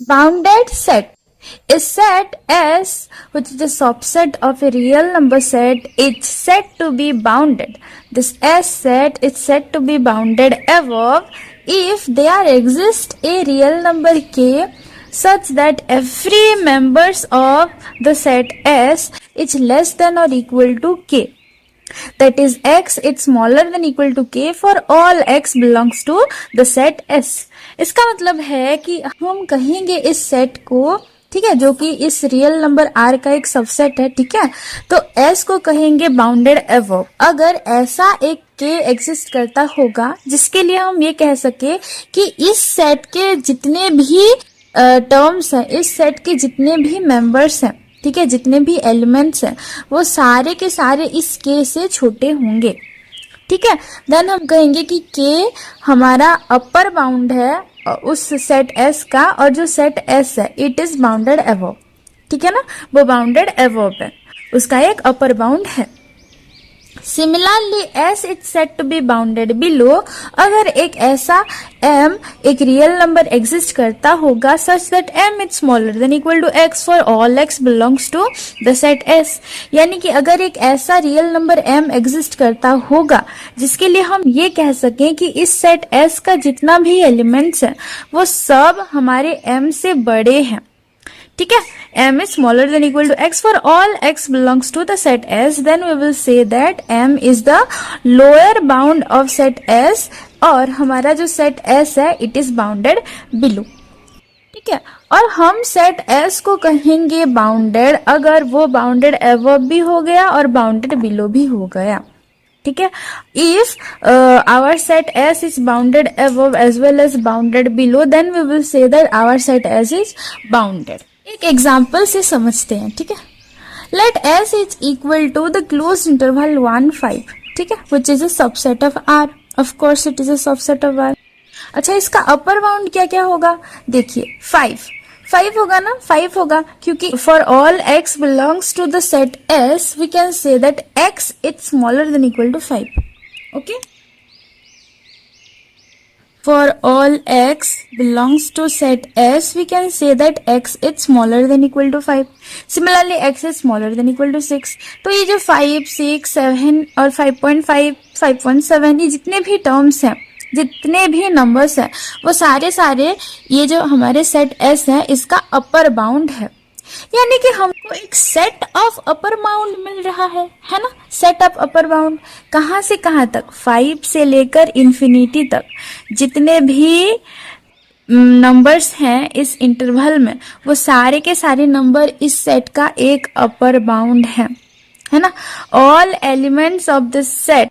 Bounded set. A set S, which is a subset of a real number set, is said to be bounded. This S set is said to be bounded above if there exists a real number K such that every members of the set S is less than or equal to K. That is x it's smaller than equal to k for all x belongs to the set S. इसका मतलब है कि हम कहेंगे इस set को, ठीक है, जो कि इस रियल नंबर r का एक सबसेट है, ठीक है, तो s को कहेंगे बाउंडेड अबव अगर ऐसा एक k एग्जिस्ट करता होगा जिसके लिए हम ये कह सके कि इस सेट के जितने भी टर्म्स हैं, इस सेट के जितने भी मेंबर्स हैं, ठीक है, जितने भी एलिमेंट्स हैं वो सारे के सारे इस के से छोटे होंगे, ठीक है। देन हम कहेंगे कि के हमारा अपर बाउंड है उस सेट एस का, और जो सेट एस है इट इज बाउंडेड अबव, ठीक है ना, वो बाउंडेड अबव है, उसका एक अपर बाउंड है। Similarly S is set to be bounded below अगर एक ऐसा m एक रियल नंबर एग्जिस्ट करता होगा such that m is smaller than equal to x for all x belongs to the set s। यानी कि अगर एक ऐसा रियल नंबर m एग्जिस्ट करता होगा जिसके लिए हम ये कह सकें कि इस सेट s का जितना भी एलिमेंट्स है वो सब हमारे m से बड़े हैं, ठीक है, m is smaller than equal to x for all x belongs to the set S, then we will say that m is the lower bound of set S और हमारा जो set S है it is bounded below, ठीक है। और हम set S को कहेंगे बाउंडेड अगर वो बाउंडेड above भी हो गया और बाउंडेड below भी हो गया, ठीक है। If our set S is bounded above as well as bounded below, then we will say that our set S is bounded. एक एग्जाम्पल से समझते हैं, ठीक है। Let S is equal to the close interval 1 5, ठीक है, which is a subset of R, of course it is a subset of R। अच्छा, इसका अपर बाउंड क्या क्या होगा, देखिए 5 होगा ना, 5 होगा क्योंकि for all x belongs to the set S we can say that x is smaller than equal to 5, okay. For all x belongs to set S, we can say that x is smaller than equal to 5. Similarly, x is smaller than equal to 6. तो ये जो 5, 6, 7 और 5.5, 5.7 ये जितने भी terms हैं, जितने भी नंबर्स हैं, वो सारे ये जो हमारे सेट S है इसका अपर बाउंड है। यानी कि हमको एक सेट ऑफ अपर बाउंड मिल रहा है ना, सेट ऑफ अपर बाउंड कहाँ से कहाँ तक, 5 से लेकर इंफिनिटी तक जितने भी नंबर्स हैं इस इंटरवल में वो सारे के सारे नंबर इस सेट का एक अपर बाउंड है ना। All elements of the set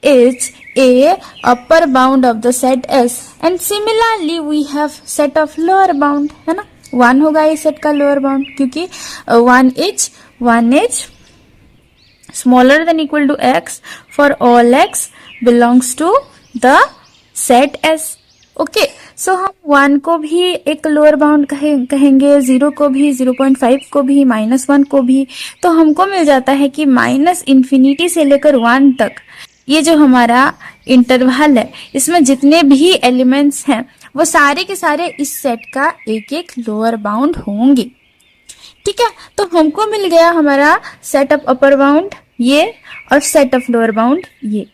is a upper bound of the set S and similarly we have set of lower bound, है ना, 1 होगा इस सेट का लोअर बाउंड क्योंकि 1 is smaller than equal to x for all x belongs to the set S, okay. So हम 1 को भी एक लोअर बाउंड कहेंगे, 0 को भी, 0.5 को भी, -1 को भी, तो हमको मिल जाता है कि माइनस इन्फिनिटी से लेकर 1 तक ये जो हमारा इंटरवल है इसमें जितने भी एलिमेंट्स हैं वो सारे के सारे इस सेट का एक एक लोअर बाउंड होंगे, ठीक है। तो हमको मिल गया हमारा सेट ऑफ अपर बाउंड ये और सेट ऑफ लोअर बाउंड ये,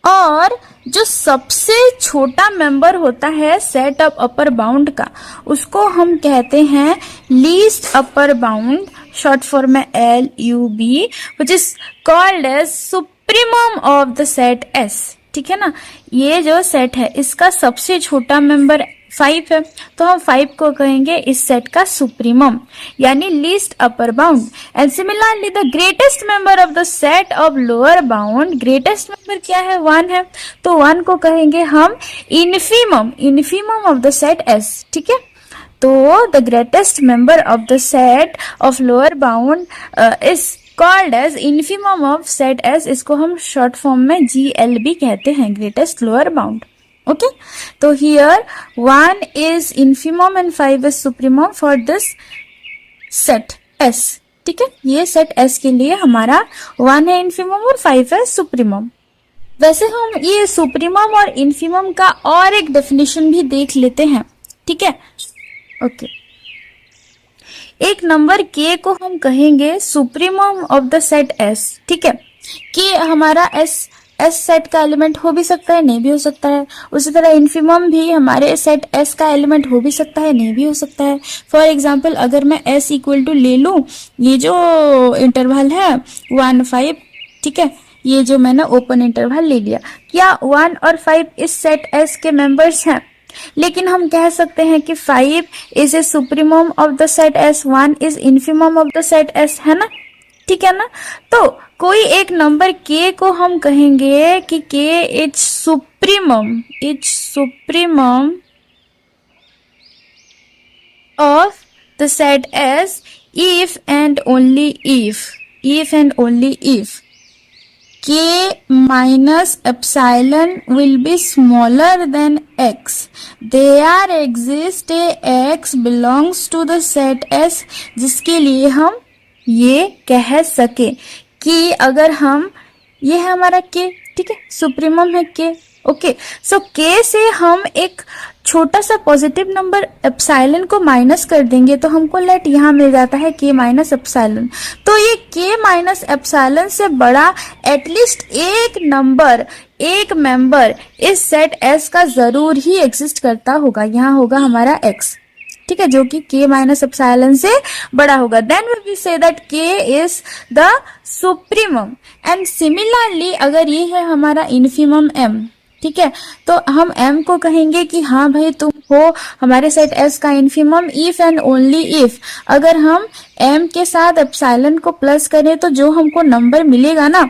और जो सबसे छोटा मेंबर होता है सेट ऑफ अपर बाउंड का उसको हम कहते हैं least upper bound, short form में LUB, which is called as supremum of the set S, ठीक है ना। ये जो सेट है इसका सबसे छोटा मेंबर 5 है तो हम 5 को कहेंगे इस सेट का सुप्रीमम यानी least upper bound. And similarly the greatest member of the set of lower bound, greatest member क्या है, 1 है, तो 1 को कहेंगे हम infimum of the set S, ठीक है। तो the greatest member of the set of lower bound is called as infimum of set S, इसको हम शॉर्ट फॉर्म में GLB कहते हैं, ग्रेटेस्ट लोअर बाउंड, ओके। तो here 1 is infimum and 5 is supremum for this set S, ठीक है। ये set S के लिए हमारा 1 है इन्फीमम और 5 है सुप्रीमम। वैसे हम ये सुप्रीमम और इन्फीमम का और एक डेफिनेशन भी देख लेते हैं, ठीक है, ओके। एक नंबर k को हम कहेंगे supremum of the set S, ठीक है। k हमारा S सेट का एलिमेंट हो भी सकता है, नहीं भी हो सकता है। उसी तरह इन्फिमम भी हमारे सेट S का एलिमेंट हो भी सकता है, नहीं भी हो सकता है। फॉर एग्जाम्पल अगर मैं S इक्वल टू ले लूं, ये जो इंटरवल है 1 5, ठीक है, ये जो मैंने ओपन इंटरवल ले लिया, क्या 1 और 5 इस सेट S के मेंबर्स हैं? लेकिन हम कह सकते हैं कि 5 is a supremum of the set S, 1 is infimum of the set S, है ना, ठीक है ना। तो कोई एक नंबर k को हम कहेंगे कि k is supremum of the set S if and only if k minus epsilon will be smaller than x, there exists a x belongs to the set S, जिसके लिए हम ये कह सके कि अगर हम, ये है हमारा k, ठीक है, सुप्रीमम है k, ओके। सो k से हम एक छोटा सा पॉजिटिव नंबर एप्सिलॉन को माइनस कर देंगे तो हमको लेट यहाँ मिल जाता है k माइनस एप्सिलॉन। तो ये k माइनस एप्सिलॉन से बड़ा एटलीस्ट एक नंबर, एक मेंबर इस सेट S का जरूर ही एग्जिस्ट करता होगा, यहाँ होगा हमारा x, ठीक है, जो कि k माइनस एप्सिलॉन से बड़ा होगा। Then we will say that k is the supremum. And similarly अगर ये है हमारा इन्फिमम m, ठीक है, तो हम m को कहेंगे कि हाँ भाई तुम हो हमारे सेट S का infimum if and only if, अगर हम m के साथ एप्सिलॉन को प्लस करें तो जो हमको नंबर मिलेगा ना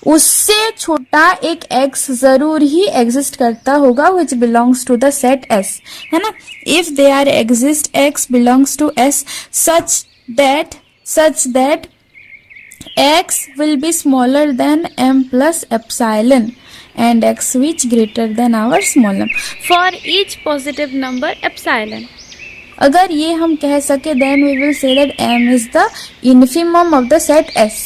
उससे छोटा एक x जरूर ही एग्जिस्ट करता होगा which belongs to the set S, है ना। if there exist x belongs to S such that x will be smaller than m plus epsilon and x which greater than our small m for each positive number epsilon। अगर ये हम कह सके then we will say that m is the infimum of the set S।